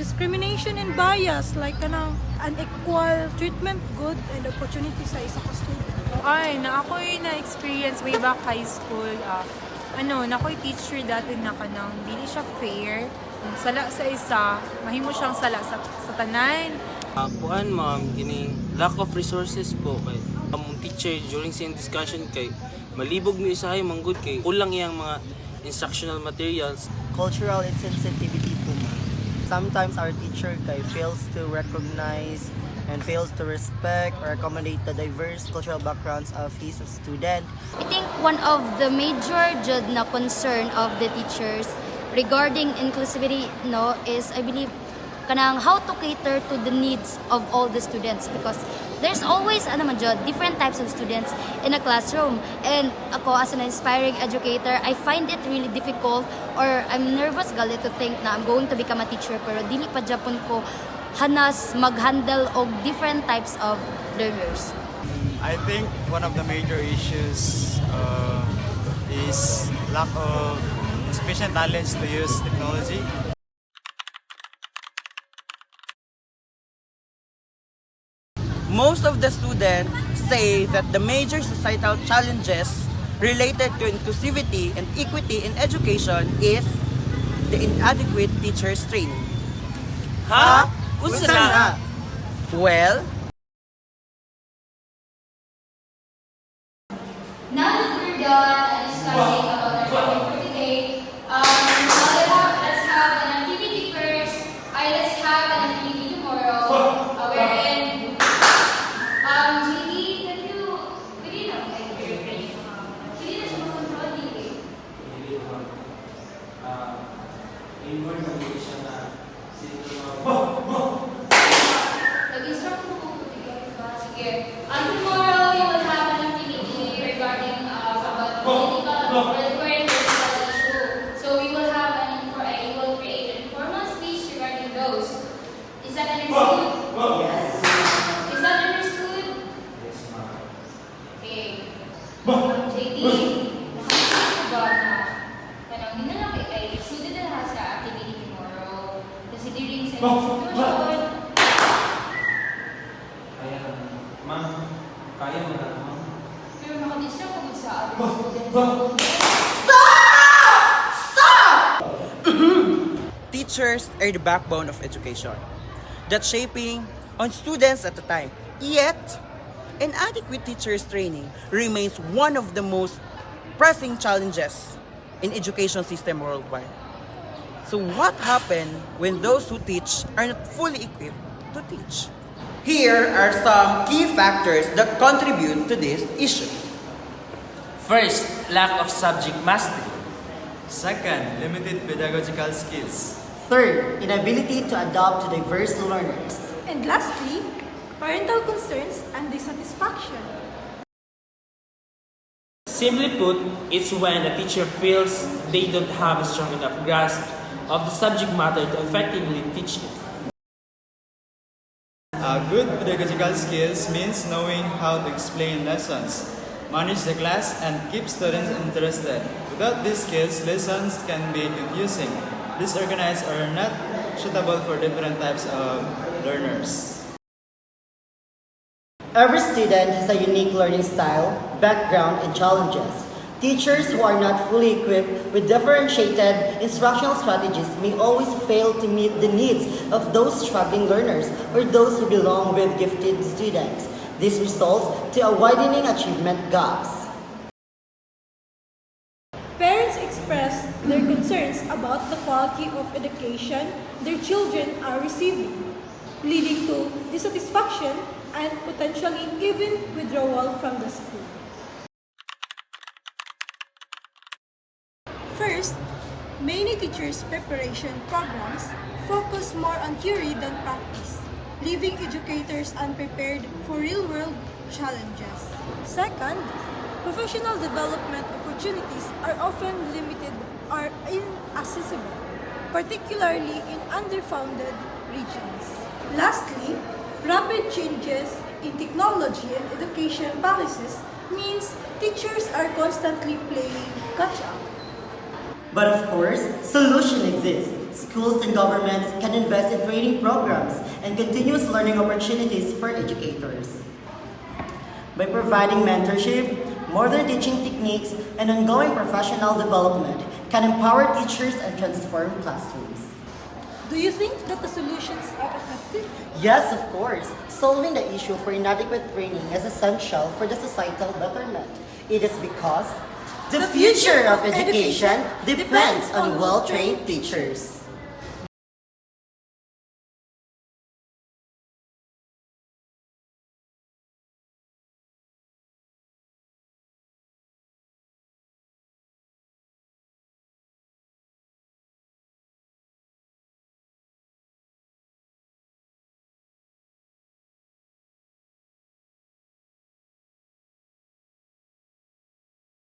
discrimination and bias like unequal treatment, good and opportunity sa isa ka student. Ay, ako'y na-experience way back high school. Ako'y teacher dati na kanang dili siya fair. Sala sa isa, mahimo siyang sala sa tanan. Kuan ma'am, gining lack of resources po kay among teacher during same discussion kay malibog mi usahay manggod kay kulang iyang mga instructional materials. Cultural insensitivity po. Sometimes our teacher fails to recognize and fails to respect or accommodate the diverse cultural backgrounds of his student. I think one of the major na concern of the teachers regarding inclusivity is, I believe, how to cater to the needs of all the students, because there's always different types of students in a classroom, and ako as an aspiring educator, I find it really difficult, or I'm nervous gali to think na I'm going to become a teacher pero dili pa Japon ko hanas mag-handle og different types of learners. I think one of the major issues is lack of sufficient talents to use technology. Most of the students say that the major societal challenges related to inclusivity and equity in education is the inadequate teachers training. Ha? Unsa na? Well, Now that we're done discussing about our topic for today, let's have an activity first. Let's have an activity tomorrow. Wherein, Julie, we didn't siya control dili. Nag-instruct mo po sige. Tomorrow you will have an activity regarding about political or the current political issue. So you will have you will create an informal speech regarding those. Is that understood? Yes. Is that understood? Yes, ma'am. Okay. JD, nakakita ba na hindi na lang ay susunod na lahat sa activity tomorrow. Considering sa situation. Kaya mo na, ma'am. Pero nakadistract ako sa other teachers are the backbone of education, that's shaping on students at a time. Yet, inadequate teachers training remains one of the most pressing challenges in education system worldwide. So what happens when those who teach are not fully equipped to teach? Here are some key factors that contribute to this issue. First, lack of subject mastery. Second, limited pedagogical skills. Third, inability to adapt to diverse learners. And lastly, parental concerns and dissatisfaction. Simply put, it's when a teacher feels they don't have a strong enough grasp of the subject matter to effectively teach it. Good pedagogical skills means knowing how to explain lessons, manage the class, and keep students interested. Without these skills, lessons can be confusing, disorganized, or not suitable for different types of learners. Every student has a unique learning style, background, and challenges. Teachers who are not fully equipped with differentiated instructional strategies may always fail to meet the needs of those struggling learners or those who belong with gifted students. This results to a widening achievement gaps. Parents express their concerns about the quality of education their children are receiving, leading to dissatisfaction and potentially even withdrawal from the school. First, many teachers' preparation programs focus more on theory than practice, leaving educators unprepared for real-world challenges. Second, professional development opportunities are often limited or inaccessible, particularly in underfunded regions. Lastly, rapid changes in technology and education policies means teachers are constantly playing catch-up. But of course, solution exists. schools and governments can invest in training programs and continuous learning opportunities for educators. By providing mentorship, modern teaching techniques, and ongoing professional development can empower teachers and transform classrooms. Do you think that the solutions are effective? Yes, of course. Solving the issue for inadequate training is essential for the societal betterment. It is because the future of education depends on well-trained teachers.